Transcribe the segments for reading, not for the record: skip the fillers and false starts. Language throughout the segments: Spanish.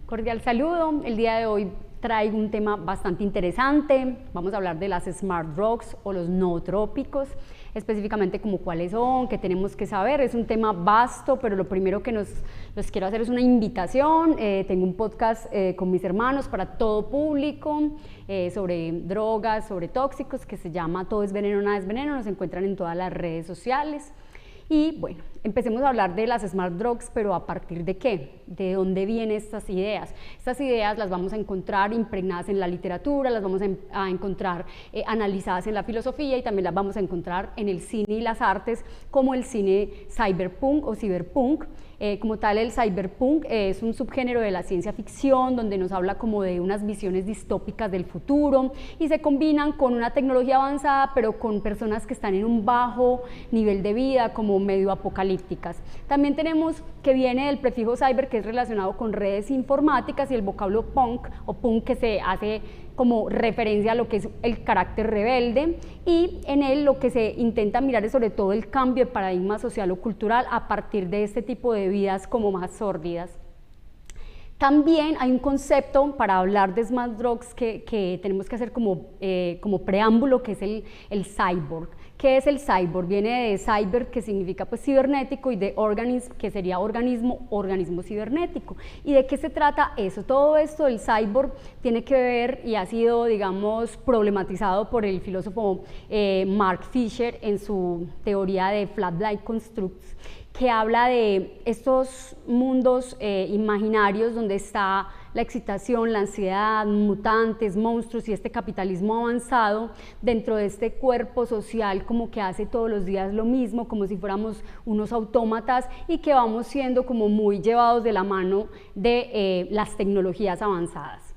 Cordial saludo. El día de hoy traigo un tema bastante interesante. Vamos a hablar de las Smart Drugs o los nootrópicos, específicamente como cuáles son, qué tenemos que saber. Es un tema vasto, pero lo primero que les quiero hacer es una invitación. Tengo un podcast con mis hermanos para todo público sobre drogas, sobre tóxicos, que se llama Todo es veneno, nada es veneno. Nos encuentran en todas las redes sociales. Y bueno, empecemos a hablar de las Smart Drugs, pero ¿a partir de qué? ¿De dónde vienen estas ideas? Estas ideas las vamos a encontrar impregnadas en la literatura, las vamos a encontrar analizadas en la filosofía y también las vamos a encontrar en el cine y las artes, como el cine cyberpunk o cyberpunk. Como tal, el cyberpunk es un subgénero de la ciencia ficción donde nos habla como de unas visiones distópicas del futuro y se combinan con una tecnología avanzada, pero con personas que están en un bajo nivel de vida, como medio apocalípticas. También tenemos que viene del prefijo cyber, que es relacionado con redes informáticas, y el vocablo punk o punk, que se hace como referencia a lo que es el carácter rebelde, y en él lo que se intenta mirar es sobre todo el cambio de paradigma social o cultural a partir de este tipo de vidas como más sórdidas. También hay un concepto para hablar de Smart Drugs que tenemos que hacer como preámbulo, que es el cyborg. ¿Qué es el cyborg? Viene de cyber, que significa pues cibernético, y de organism, que sería organismo cibernético. ¿Y de qué se trata eso? Todo esto del cyborg tiene que ver y ha sido, digamos, problematizado por el filósofo Mark Fisher en su teoría de Flat-like Constructs, que habla de estos mundos imaginarios donde está la excitación, la ansiedad, mutantes, monstruos y este capitalismo avanzado dentro de este cuerpo social como que hace todos los días lo mismo, como si fuéramos unos autómatas, y que vamos siendo como muy llevados de la mano de las tecnologías avanzadas.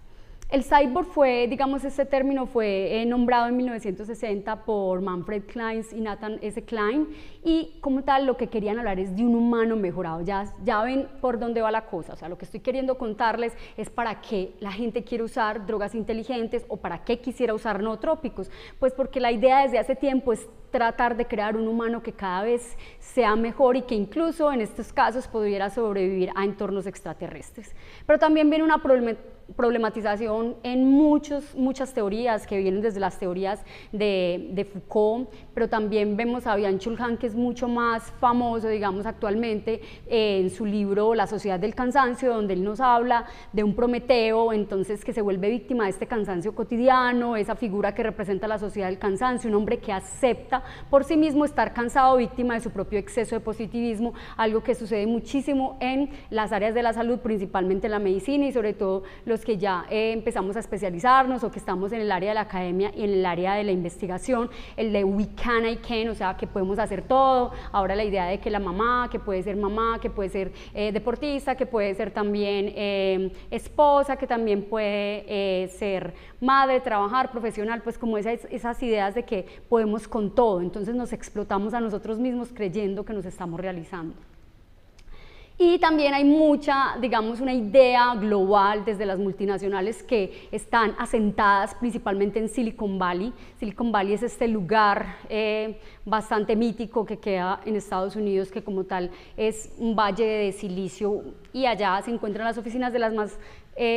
El cyborg fue, digamos, este término fue nombrado en 1960 por Manfred Clynes y Nathan S. Klein, y como tal lo que querían hablar es de un humano mejorado. Ya ven por dónde va la cosa. O sea, lo que estoy queriendo contarles es para qué la gente quiere usar drogas inteligentes o para qué quisiera usar nootrópicos. Pues porque la idea desde hace tiempo es tratar de crear un humano que cada vez sea mejor y que incluso en estos casos pudiera sobrevivir a entornos extraterrestres. Pero también viene una problematización en muchas teorías que vienen desde las teorías de Foucault, pero también vemos a Byung-Chul Han, que es mucho más famoso, digamos, actualmente, en su libro La Sociedad del Cansancio, donde él nos habla de un Prometeo, entonces, que se vuelve víctima de este cansancio cotidiano, esa figura que representa la sociedad del cansancio, un hombre que acepta por sí mismo estar cansado, víctima de su propio exceso de positivismo, algo que sucede muchísimo en las áreas de la salud, principalmente en la medicina, y sobre todo los que ya empezamos a especializarnos o que estamos en el área de la academia y en el área de la investigación, el de we can, I can, o sea, que podemos hacer todo. Ahora la idea de que la mamá, que puede ser deportista, que puede ser también esposa, que también puede ser madre, trabajar, profesional, pues como esas ideas de que podemos con todo, entonces nos explotamos a nosotros mismos creyendo que nos estamos realizando. Y también hay digamos, una idea global desde las multinacionales que están asentadas principalmente en Silicon Valley. Silicon Valley es este lugar bastante mítico que queda en Estados Unidos, que como tal es un valle de silicio, y allá se encuentran las oficinas de las más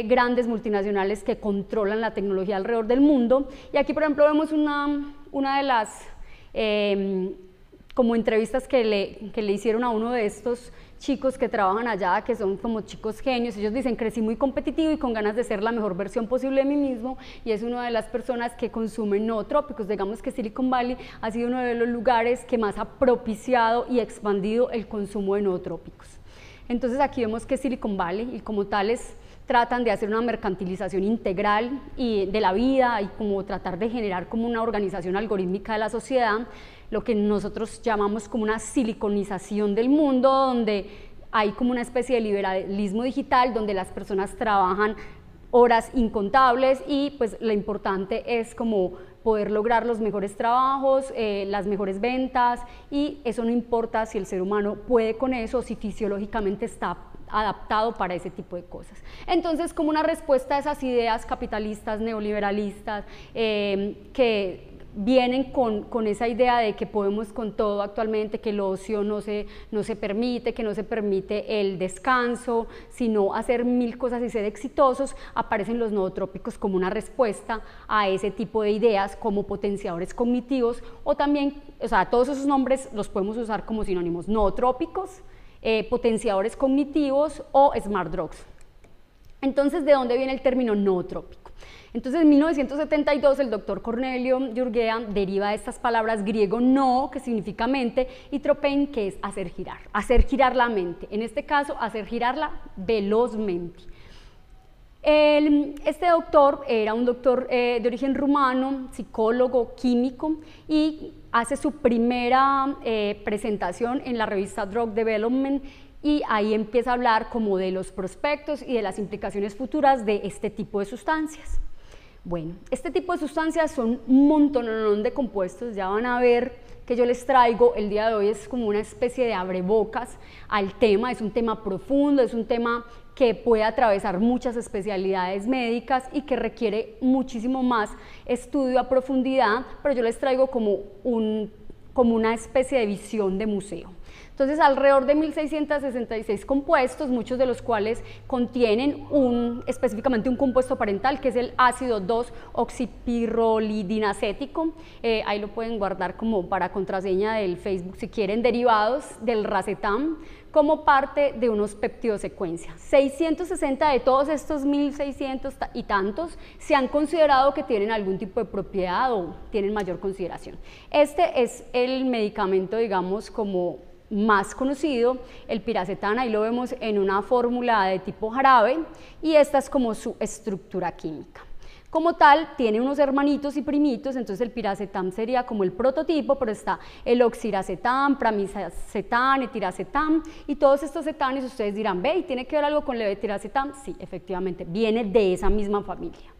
grandes multinacionales que controlan la tecnología alrededor del mundo. Y aquí, por ejemplo, vemos una de las como entrevistas que le hicieron a uno de estos chicos que trabajan allá, que son como chicos genios. Ellos dicen: crecí muy competitivo y con ganas de ser la mejor versión posible de mí mismo, y es una de las personas que consumen nootrópicos. Digamos que Silicon Valley ha sido uno de los lugares que más ha propiciado y expandido el consumo de nootrópicos. Entonces aquí vemos que Silicon Valley, y como tales, tratan de hacer una mercantilización integral y de la vida, y como tratar de generar como una organización algorítmica de la sociedad, lo que nosotros llamamos como una siliconización del mundo, donde hay como una especie de liberalismo digital, donde las personas trabajan horas incontables, y pues lo importante es como poder lograr los mejores trabajos, las mejores ventas, y eso no importa si el ser humano puede con eso o si fisiológicamente está adaptado para ese tipo de cosas. Entonces, como una respuesta a esas ideas capitalistas, neoliberalistas, que vienen con esa idea de que podemos con todo actualmente, que el ocio no se permite, que no se permite el descanso, sino hacer mil cosas y ser exitosos, aparecen los nootrópicos como una respuesta a ese tipo de ideas, como potenciadores cognitivos, o también, o sea, todos esos nombres los podemos usar como sinónimos: nootrópicos, potenciadores cognitivos o smart drugs. Entonces, ¿de dónde viene el término nootrópico? Entonces, en 1972, el doctor Cornelio Yurguea deriva de estas palabras griego no, que significa mente, y tropein, que es hacer girar la mente. En este caso, hacer girarla velozmente. Este doctor era un doctor de origen rumano, psicólogo, químico, y hace su primera presentación en la revista Drug Development, y ahí empieza a hablar como de los prospectos y de las implicaciones futuras de este tipo de sustancias. Bueno, este tipo de sustancias son un montón de compuestos, ya van a ver que yo les traigo el día de hoy, es como una especie de abrebocas al tema, es un tema profundo, es un tema que puede atravesar muchas especialidades médicas y que requiere muchísimo más estudio a profundidad, pero yo les traigo como una especie de visión de museo. Entonces, alrededor de 1666 compuestos, muchos de los cuales contienen específicamente un compuesto parental, que es el ácido 2-oxipirrolidinacético. Ahí lo pueden guardar como para contraseña del Facebook si quieren, derivados del racetam, como parte de unos peptidosecuencias. 660 de todos estos 1600 y tantos se han considerado que tienen algún tipo de propiedad o tienen mayor consideración. Este es el medicamento, digamos, como más conocido, el piracetam. Ahí lo vemos en una fórmula de tipo jarabe, y esta es como su estructura química. Como tal, tiene unos hermanitos y primitos, entonces el piracetam sería como el prototipo, pero está el oxiracetam, pramisacetam, etiracetam, y todos estos cetanes ustedes dirán, ve, ¿y tiene que ver algo con el etiracetam? Sí, efectivamente, viene de esa misma familia.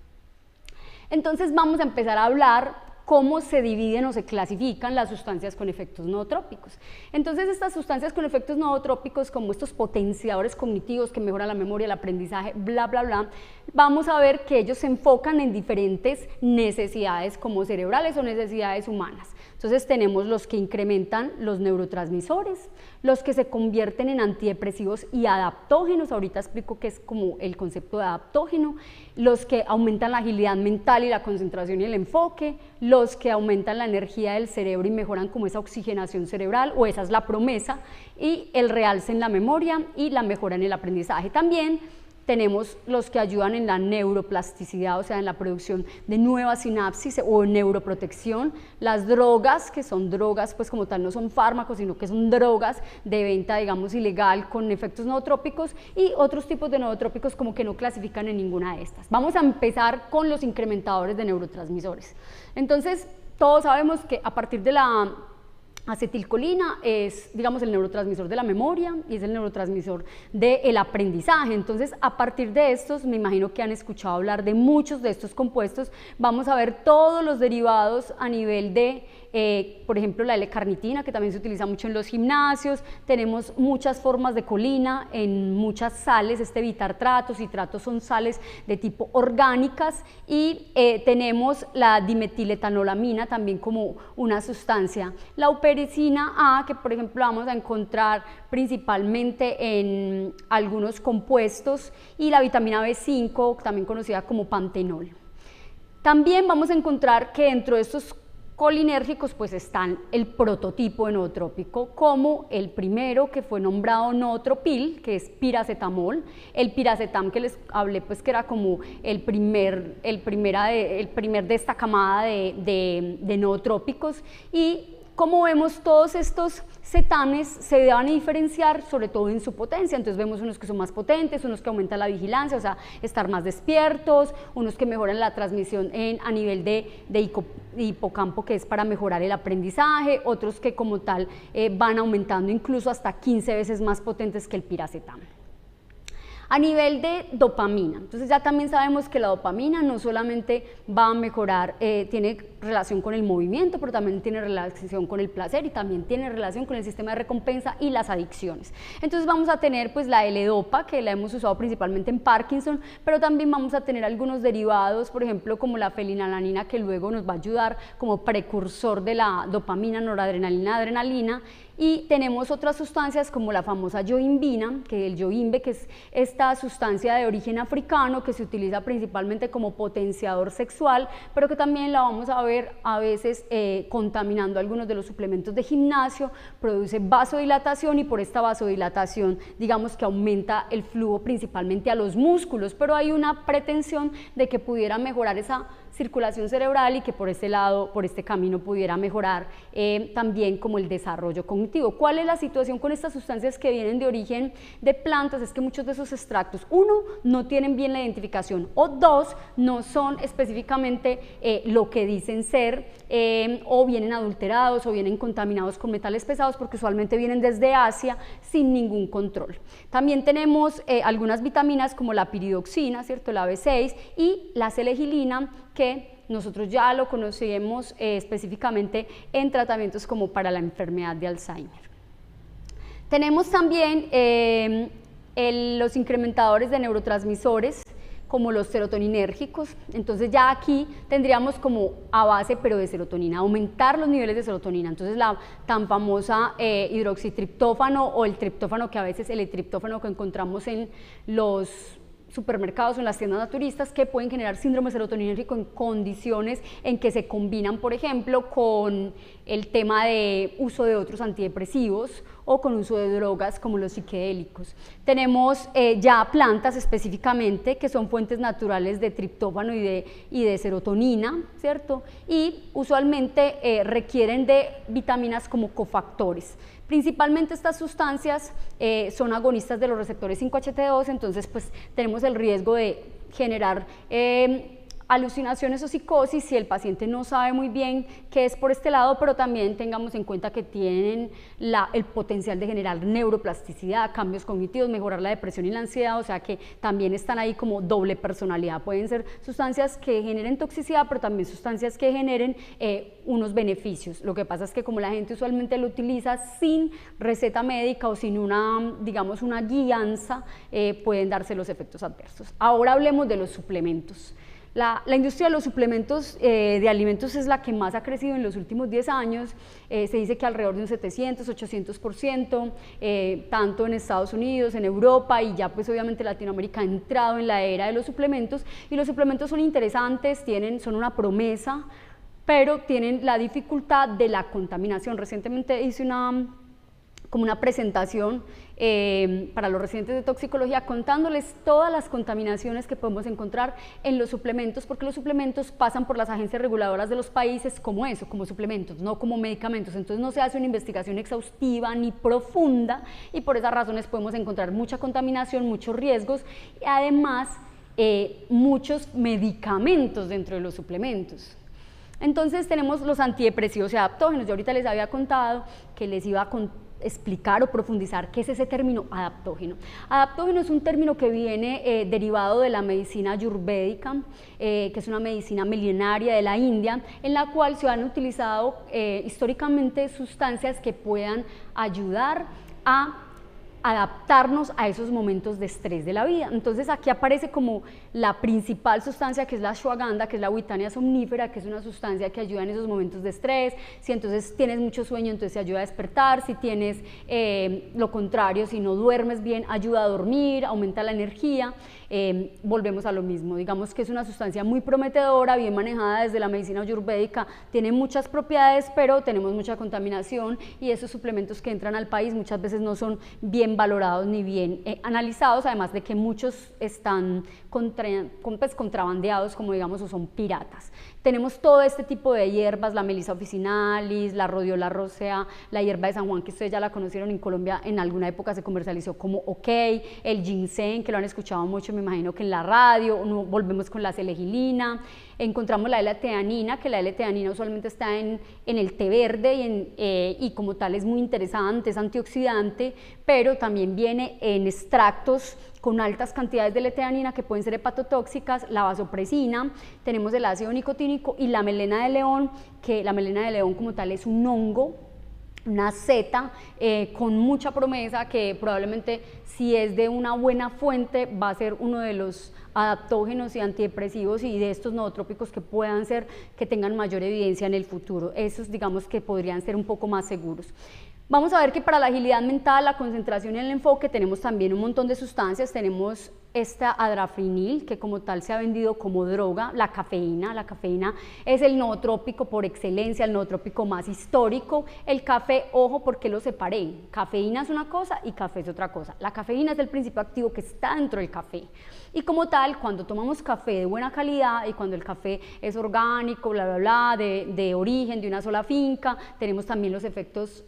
Entonces vamos a empezar a hablar cómo se dividen o se clasifican las sustancias con efectos nootrópicos. Entonces, estas sustancias con efectos nootrópicos, como estos potenciadores cognitivos que mejoran la memoria, el aprendizaje, bla, bla, bla, vamos a ver que ellos se enfocan en diferentes necesidades como cerebrales o necesidades humanas. Entonces, tenemos los que incrementan los neurotransmisores, los que se convierten en antidepresivos y adaptógenos, ahorita explico qué es como el concepto de adaptógeno, los que aumentan la agilidad mental y la concentración y el enfoque, los que aumentan la energía del cerebro y mejoran como esa oxigenación cerebral, o esa es la promesa, y el realce en la memoria y la mejora en el aprendizaje. También tenemos los que ayudan en la neuroplasticidad, o sea, en la producción de nuevas sinapsis o neuroprotección. Las drogas, que son drogas, pues como tal no son fármacos, sino que son drogas de venta, digamos, ilegal con efectos nootrópicos, y otros tipos de nootrópicos como que no clasifican en ninguna de estas. Vamos a empezar con los incrementadores de neurotransmisores. Entonces, todos sabemos que a partir de la acetilcolina es, digamos, el neurotransmisor de la memoria y es el neurotransmisor del aprendizaje. Entonces, a partir de estos, me imagino que han escuchado hablar de muchos de estos compuestos. Vamos a ver todos los derivados a nivel de, por ejemplo, la L-carnitina, que también se utiliza mucho en los gimnasios. Tenemos muchas formas de colina en muchas sales, bitartrato, citratos son sales de tipo orgánicas, y tenemos la dimetiletanolamina también como una sustancia. La upericina A, que por ejemplo vamos a encontrar principalmente en algunos compuestos, y la vitamina B5, también conocida como pantenol. También vamos a encontrar que dentro de estos colinérgicos pues están el prototipo de nootrópico, como el primero que fue nombrado nootropil, que es piracetamol, el piracetam que les hablé pues que era como el primer de esta camada de nootrópicos. Y como vemos, todos estos cetanes se van a diferenciar sobre todo en su potencia. Entonces vemos unos que son más potentes, unos que aumentan la vigilancia, o sea, estar más despiertos, unos que mejoran la transmisión a nivel de hipocampo, que es para mejorar el aprendizaje, otros que como tal van aumentando incluso hasta 15 veces más potentes que el piracetam. A nivel de dopamina, entonces ya también sabemos que la dopamina no solamente va a mejorar, tiene relación con el movimiento, pero también tiene relación con el placer y también tiene relación con el sistema de recompensa y las adicciones. Entonces vamos a tener pues la L-Dopa, que la hemos usado principalmente en Parkinson, pero también vamos a tener algunos derivados, por ejemplo como la fenilalanina, que luego nos va a ayudar como precursor de la dopamina, noradrenalina, adrenalina. Y tenemos otras sustancias como la famosa yoimbina, que el yoimbe, que es esta sustancia de origen africano que se utiliza principalmente como potenciador sexual, pero que también la vamos a ver a veces contaminando algunos de los suplementos de gimnasio, produce vasodilatación y por esta vasodilatación digamos que aumenta el flujo principalmente a los músculos, pero hay una pretensión de que pudiera mejorar esa circulación cerebral y que por este lado, por este camino pudiera mejorar también como el desarrollo cognitivo. ¿Cuál es la situación con estas sustancias que vienen de origen de plantas? Es que muchos de esos extractos, uno, no tienen bien la identificación, o dos, no son específicamente lo que dicen ser, o vienen adulterados o vienen contaminados con metales pesados, porque usualmente vienen desde Asia sin ningún control. También tenemos algunas vitaminas como la piridoxina, ¿cierto? La B6 y la selegilina, que nosotros ya lo conocemos específicamente en tratamientos como para la enfermedad de Alzheimer. Tenemos también los incrementadores de neurotransmisores, como los serotoninérgicos. Entonces ya aquí tendríamos como a base pero de serotonina, aumentar los niveles de serotonina. Entonces la tan famosa hidroxitriptófano o el triptófano, que a veces el triptófano que encontramos en los supermercados o en las tiendas naturistas, que pueden generar síndrome serotoninérgico en condiciones en que se combinan, por ejemplo, con el tema de uso de otros antidepresivos o con uso de drogas como los psiquedélicos. Tenemos ya plantas específicamente que son fuentes naturales de triptófano y de serotonina, ¿cierto? Y usualmente requieren de vitaminas como cofactores. Principalmente estas sustancias son agonistas de los receptores 5-HT2, entonces pues tenemos el riesgo de generar alucinaciones o psicosis si el paciente no sabe muy bien qué es por este lado, pero también tengamos en cuenta que tienen el potencial de generar neuroplasticidad, cambios cognitivos, mejorar la depresión y la ansiedad, o sea que también están ahí como doble personalidad. Pueden ser sustancias que generen toxicidad, pero también sustancias que generen unos beneficios. Lo que pasa es que como la gente usualmente lo utiliza sin receta médica o sin una, digamos, una guianza, pueden darse los efectos adversos. Ahora hablemos de los suplementos. La industria de los suplementos de alimentos es la que más ha crecido en los últimos 10 años, se dice que alrededor de un 700, 800%, tanto en Estados Unidos, en Europa y ya pues obviamente Latinoamérica ha entrado en la era de los suplementos, y los suplementos son interesantes, son una promesa, pero tienen la dificultad de la contaminación. Recientemente hice como una presentación para los residentes de toxicología contándoles todas las contaminaciones que podemos encontrar en los suplementos, porque los suplementos pasan por las agencias reguladoras de los países como eso, como suplementos, no como medicamentos. Entonces no se hace una investigación exhaustiva ni profunda y por esas razones podemos encontrar mucha contaminación, muchos riesgos y además muchos medicamentos dentro de los suplementos. Entonces tenemos los antidepresivos y adaptógenos. Yo ahorita les había contado que les iba a explicar o profundizar qué es ese término adaptógeno. Adaptógeno es un término que viene derivado de la medicina ayurvédica, que es una medicina milenaria de la India, en la cual se han utilizado históricamente sustancias que puedan ayudar a adaptarnos a esos momentos de estrés de la vida. Entonces aquí aparece como la principal sustancia, que es la ashwagandha, que es la witania somnífera, que es una sustancia que ayuda en esos momentos de estrés. Si entonces tienes mucho sueño, entonces te ayuda a despertar. Si tienes lo contrario, si no duermes bien, ayuda a dormir, aumenta la energía. Volvemos a lo mismo, digamos que es una sustancia muy prometedora, bien manejada desde la medicina ayurvédica, tiene muchas propiedades, pero tenemos mucha contaminación y esos suplementos que entran al país muchas veces no son bien valorados ni bien analizados, además de que muchos están contrabandeados, como digamos, o son piratas. Tenemos todo este tipo de hierbas, la Melissa officinalis, la Rhodiola rosea, la hierba de San Juan, que ustedes ya la conocieron en Colombia, en alguna época se comercializó como OK, el ginseng, que lo han escuchado mucho, me imagino que en la radio, volvemos con la selegilina, encontramos la L-teanina, que la L-teanina usualmente está en el té verde y como tal es muy interesante, es antioxidante, pero también viene en extractos con altas cantidades de L-teanina que pueden ser hepatotóxicas, la vasopresina, tenemos el ácido nicotínico y la melena de león, que la melena de león como tal es un hongo, una seta con mucha promesa, que probablemente si es de una buena fuente va a ser uno de los adaptógenos y antidepresivos y de estos nootrópicos que puedan ser, que tengan mayor evidencia en el futuro. Esos digamos que podrían ser un poco más seguros. Vamos a ver que para la agilidad mental, la concentración y el enfoque tenemos también un montón de sustancias. Tenemos esta adrafinil, que como tal se ha vendido como droga, la cafeína. La cafeína es el nootrópico por excelencia, el nootrópico más histórico. El café, ojo, porque lo separé. Cafeína es una cosa y café es otra cosa. La cafeína es el principio activo que está dentro del café. Y como tal, cuando tomamos café de buena calidad y cuando el café es orgánico, bla, bla, bla, de origen, de una sola finca, tenemos también los efectos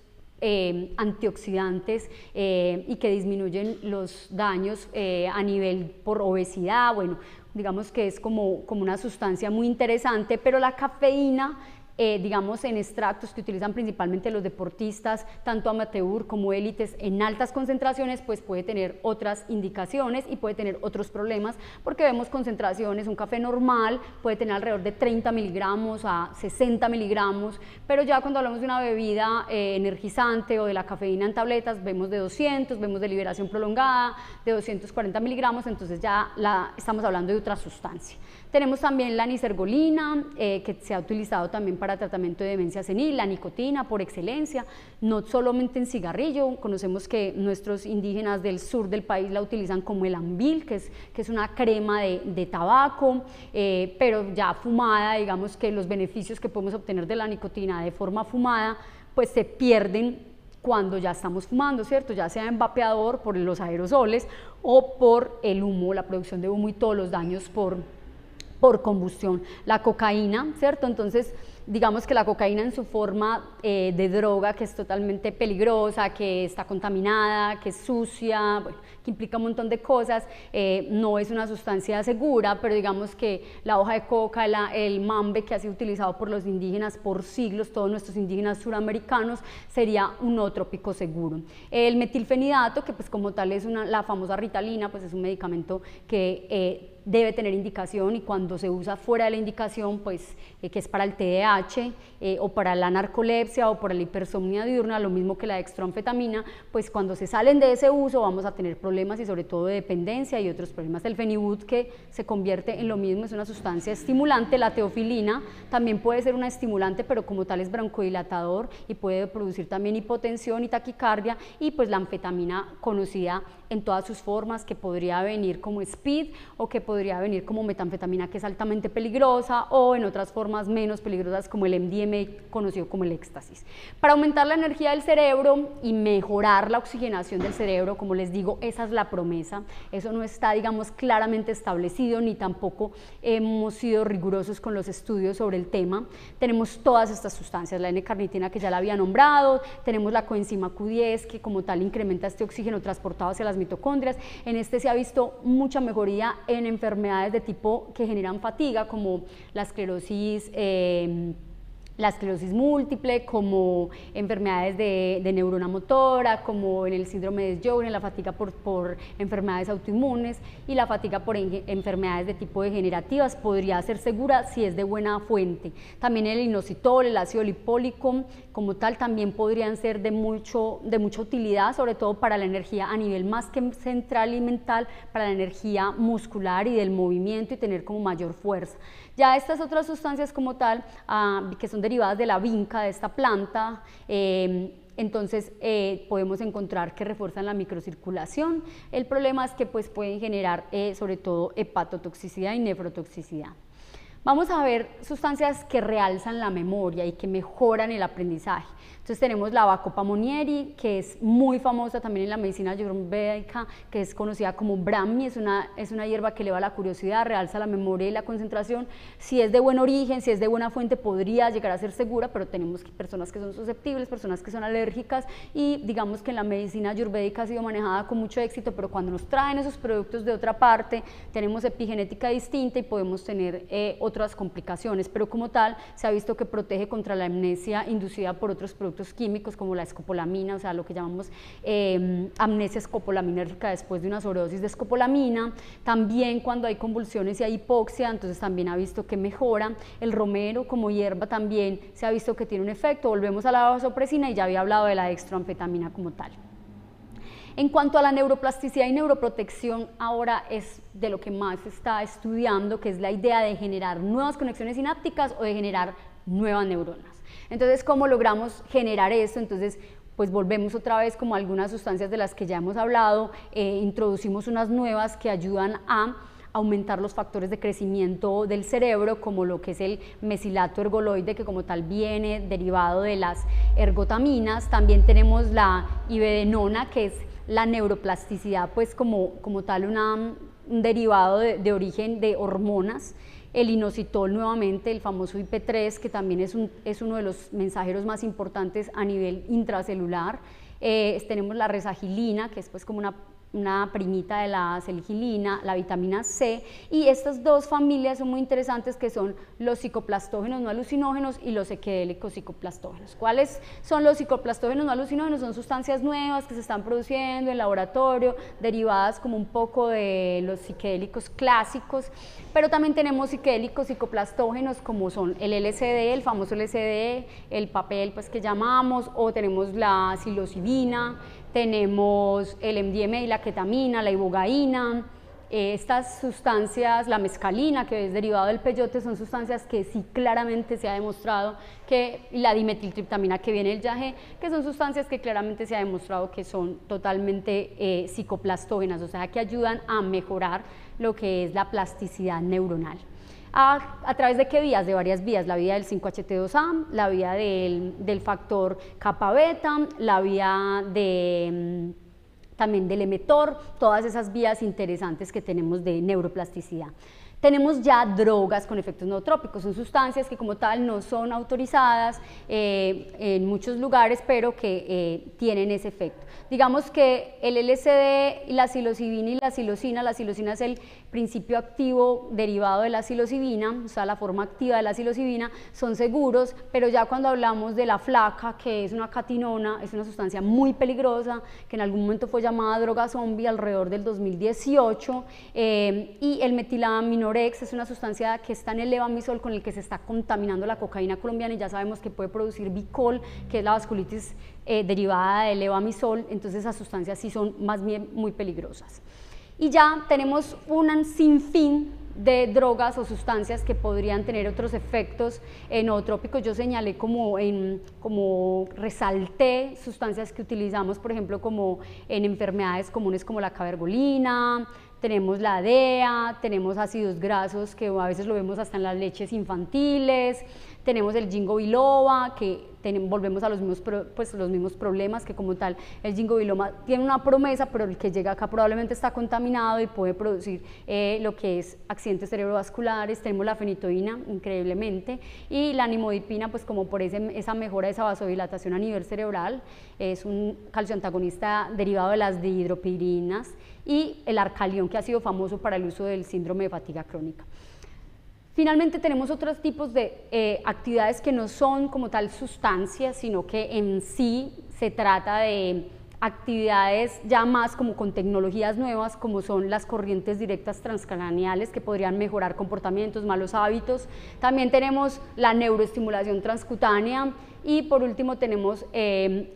antioxidantes y que disminuyen los daños a nivel por obesidad. Bueno, digamos que es como una sustancia muy interesante, pero la cafeína digamos en extractos que utilizan principalmente los deportistas, tanto amateur como élites, en altas concentraciones, pues puede tener otras indicaciones y puede tener otros problemas, porque vemos concentraciones, un café normal puede tener alrededor de 30 miligramos a 60 miligramos, pero ya cuando hablamos de una bebida energizante o de la cafeína en tabletas, vemos de 200, vemos de liberación prolongada, de 240 miligramos, entonces ya estamos hablando de otra sustancia. Tenemos también la nisergolina, que se ha utilizado también para tratamiento de demencia senil, la nicotina por excelencia, no solamente en cigarrillo, conocemos que nuestros indígenas del sur del país la utilizan como el ambil, que es una crema de tabaco, pero ya fumada, digamos que los beneficios que podemos obtener de la nicotina de forma fumada, pues se pierden cuando ya estamos fumando, ¿cierto? Ya sea en vapeador por los aerosoles o por el humo, la producción de humo y todos los daños por combustión. La cocaína, ¿cierto? Entonces, digamos que la cocaína en su forma de droga, que es totalmente peligrosa, que está contaminada, que es sucia, bueno, que implica un montón de cosas, no es una sustancia segura, pero digamos que la hoja de coca, el mambe que ha sido utilizado por los indígenas por siglos, todos nuestros indígenas suramericanos, sería un nootrópico seguro. El metilfenidato, que pues como tal es la famosa Ritalina, pues es un medicamento que debe tener indicación, y cuando se usa fuera de la indicación, pues que es para el TDAH o para la narcolepsia o para la hipersomnia diurna, lo mismo que la dextroanfetamina, pues cuando se salen de ese uso vamos a tener problemas y sobre todo de dependencia y otros problemas. El Phenibut, que se convierte en lo mismo, es una sustancia estimulante. La teofilina también puede ser una estimulante, pero como tal es broncodilatador y puede producir también hipotensión y taquicardia. Y pues la anfetamina, conocida en todas sus formas, que podría venir como speed o que podría venir como metanfetamina, que es altamente peligrosa, o en otras formas menos peligrosas como el MDMA, conocido como el éxtasis. Para aumentar la energía del cerebro y mejorar la oxigenación del cerebro, como les digo, esa es la promesa. Eso no está, digamos, claramente establecido, ni tampoco hemos sido rigurosos con los estudios sobre el tema. Tenemos todas estas sustancias, la N-carnitina, que ya la había nombrado, tenemos la coenzima Q10, que como tal incrementa este oxígeno transportado hacia las mitocondrias. En este se ha visto mucha mejoría en enfermedades de tipo que generan fatiga, como la esclerosis múltiple, como enfermedades de neurona motora, como en el síndrome de Sjögren, la fatiga por enfermedades autoinmunes, y la fatiga por enfermedades de tipo degenerativas podría ser segura si es de buena fuente. También el inositol, el ácido lipólico, como tal, también podrían ser de mucha utilidad, sobre todo para la energía a nivel más que central y mental, para la energía muscular y del movimiento, y tener como mayor fuerza. Ya estas otras sustancias como tal, que son derivadas de la vinca de esta planta, entonces podemos encontrar que refuerzan la microcirculación. El problema es que pues pueden generar sobre todo hepatotoxicidad y nefrotoxicidad. Vamos a ver sustancias que realzan la memoria y que mejoran el aprendizaje. Entonces tenemos la Bacopa monnieri, que es muy famosa también en la medicina ayurvédica, que es conocida como Brahmi, es una hierba que eleva la curiosidad, realza la memoria y la concentración. Si es de buen origen, si es de buena fuente, podría llegar a ser segura, pero tenemos personas que son susceptibles, personas que son alérgicas, y digamos que en la medicina ayurvédica ha sido manejada con mucho éxito, pero cuando nos traen esos productos de otra parte, tenemos epigenética distinta y podemos tener otras complicaciones, pero como tal se ha visto que protege contra la amnesia inducida por otros productos productos químicos como la escopolamina, o sea, lo que llamamos amnesia escopolaminérgica después de una sobredosis de escopolamina. También cuando hay convulsiones y hay hipoxia, entonces también ha visto que mejora. El romero como hierba también se ha visto que tiene un efecto. Volvemos a la vasopresina y ya había hablado de la dextroanfetamina como tal. En cuanto a la neuroplasticidad y neuroprotección, ahora es de lo que más se está estudiando, que es la idea de generar nuevas conexiones sinápticas o de generar nuevas neuronas. Entonces, ¿cómo logramos generar esto? Entonces, pues volvemos otra vez como algunas sustancias de las que ya hemos hablado, introducimos unas nuevas que ayudan a aumentar los factores de crecimiento del cerebro, como lo que es el mesilato ergoloide, que como tal viene derivado de las ergotaminas. También tenemos la ibedenona, que es la neuroplasticidad, pues como tal un derivado de origen de hormonas. El inositol nuevamente, el famoso IP3, que también es uno de los mensajeros más importantes a nivel intracelular. Tenemos la resagilina, que es pues como una primita de la acetilgilina, la vitamina C, y estas dos familias son muy interesantes, que son los psicoplastógenos no alucinógenos y los psiquedélicos psicoplastógenos. ¿Cuáles son los psicoplastógenos no alucinógenos? Son sustancias nuevas que se están produciendo en laboratorio, derivadas como un poco de los psiquedélicos clásicos, pero también tenemos psiquedélicos psicoplastógenos como son el LSD, el famoso LSD, el papel pues que llamamos, o tenemos la psilocibina, tenemos el MDMA y la ketamina, la ibogaína. Estas sustancias, la mescalina, que es derivado del peyote, son sustancias que sí claramente se ha demostrado que, la dimetiltriptamina que viene del yagé, que son sustancias que claramente se ha demostrado que son totalmente psicoplastógenas, o sea que ayudan a mejorar lo que es la plasticidad neuronal. ¿A través de qué vías? De varias vías, la vía del 5-HT2A, la vía del factor kappa beta, la vía también del emetor, todas esas vías interesantes que tenemos de neuroplasticidad. Tenemos ya drogas con efectos nootrópicos, son sustancias que como tal no son autorizadas en muchos lugares, pero que tienen ese efecto. Digamos que el LSD, la psilocibina y la psilocina es el principio activo derivado de la psilocibina, o sea, la forma activa de la psilocibina, son seguros, pero ya cuando hablamos de la flaca, que es una catinona, es una sustancia muy peligrosa, que en algún momento fue llamada droga zombie alrededor del 2018, y el metilaminorix es una sustancia que está en el levamisol, con el que se está contaminando la cocaína colombiana, y ya sabemos que puede producir bicol, que es la vasculitis derivada del levamisol. Entonces esas sustancias sí son más bien muy peligrosas. Y ya tenemos un sinfín de drogas o sustancias que podrían tener otros efectos nootrópicos. Yo señalé como resalté sustancias que utilizamos, por ejemplo, como en enfermedades comunes como la cabergolina, tenemos la DEA, tenemos ácidos grasos que a veces lo vemos hasta en las leches infantiles, tenemos el ginkgo biloba, que volvemos a los mismos problemas, que como tal el ginkgo biloba tiene una promesa, pero el que llega acá probablemente está contaminado y puede producir lo que es accidentes cerebrovasculares. Tenemos la fenitoína, increíblemente, y la nimodipina, pues como por esa mejora de esa vasodilatación a nivel cerebral, es un calcioantagonista derivado de las dihidropirinas, y el arcalión, que ha sido famoso para el uso del síndrome de fatiga crónica. Finalmente tenemos otros tipos de actividades que no son como tal sustancias, sino que en sí se trata de actividades ya más como con tecnologías nuevas, como son las corrientes directas transcraneales, que podrían mejorar comportamientos, malos hábitos. También tenemos la neuroestimulación transcutánea, y por último tenemos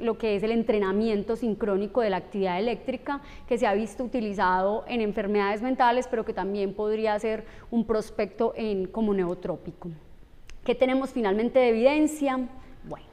lo que es el entrenamiento sincrónico de la actividad eléctrica, que se ha visto utilizado en enfermedades mentales, pero que también podría ser un prospecto como neotrópico. ¿Qué tenemos finalmente de evidencia? Bueno,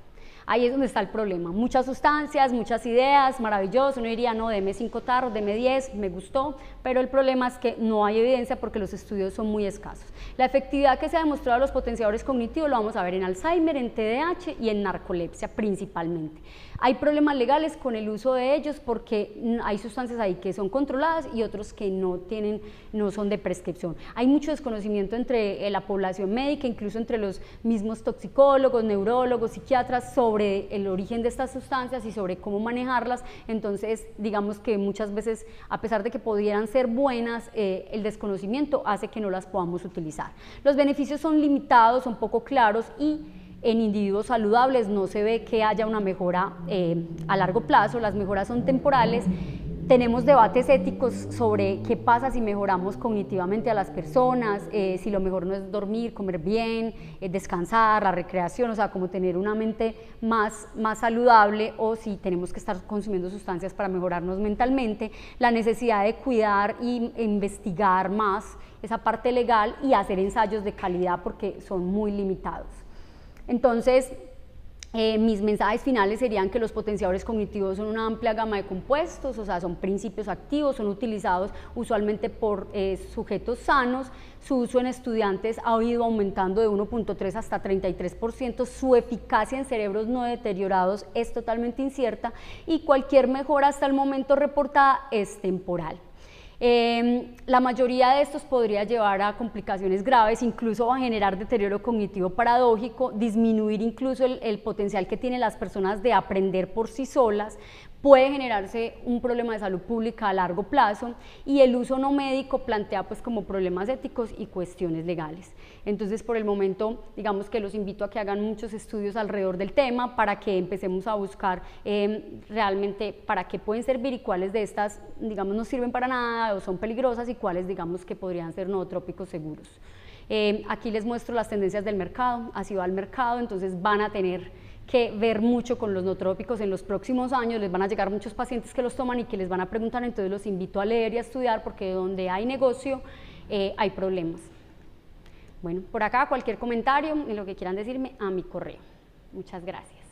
ahí es donde está el problema. Muchas sustancias, muchas ideas, maravilloso, uno diría, no, deme 5 tarros, deme 10, me gustó, pero el problema es que no hay evidencia porque los estudios son muy escasos. La efectividad que se ha demostrado de los potenciadores cognitivos lo vamos a ver en Alzheimer, en TDAH y en narcolepsia principalmente. Hay problemas legales con el uso de ellos porque hay sustancias ahí que son controladas y otros que no son de prescripción. Hay mucho desconocimiento entre la población médica, incluso entre los mismos toxicólogos, neurólogos, psiquiatras, sobre el origen de estas sustancias y sobre cómo manejarlas. Entonces, digamos que muchas veces, a pesar de que pudieran ser buenas, el desconocimiento hace que no las podamos utilizar. Los beneficios son limitados, son poco claros, y en individuos saludables no se ve que haya una mejora a largo plazo, las mejoras son temporales. Tenemos debates éticos sobre qué pasa si mejoramos cognitivamente a las personas, si lo mejor no es dormir, comer bien, descansar, la recreación, o sea, como tener una mente más saludable, o si tenemos que estar consumiendo sustancias para mejorarnos mentalmente, la necesidad de cuidar e investigar más esa parte legal y hacer ensayos de calidad porque son muy limitados. Entonces, mis mensajes finales serían que los potenciadores cognitivos son una amplia gama de compuestos, o sea, son principios activos, son utilizados usualmente por sujetos sanos. Su uso en estudiantes ha ido aumentando de 1.3 hasta 33%, su eficacia en cerebros no deteriorados es totalmente incierta y cualquier mejora hasta el momento reportada es temporal. La mayoría de estos podría llevar a complicaciones graves, incluso a generar deterioro cognitivo paradójico, disminuir incluso el potencial que tienen las personas de aprender por sí solas, puede generarse un problema de salud pública a largo plazo y el uso no médico plantea pues como problemas éticos y cuestiones legales. Entonces por el momento digamos que los invito a que hagan muchos estudios alrededor del tema para que empecemos a buscar realmente para qué pueden servir y cuáles de estas digamos no sirven para nada o son peligrosas y cuáles digamos que podrían ser nootrópicos seguros. Aquí les muestro las tendencias del mercado, así va el mercado, entonces van a tener que ver mucho con los nootrópicos en los próximos años, les van a llegar muchos pacientes que los toman y que les van a preguntar, entonces los invito a leer y a estudiar porque donde hay negocio hay problemas. Bueno, por acá cualquier comentario en lo que quieran decirme a mi correo. Muchas gracias.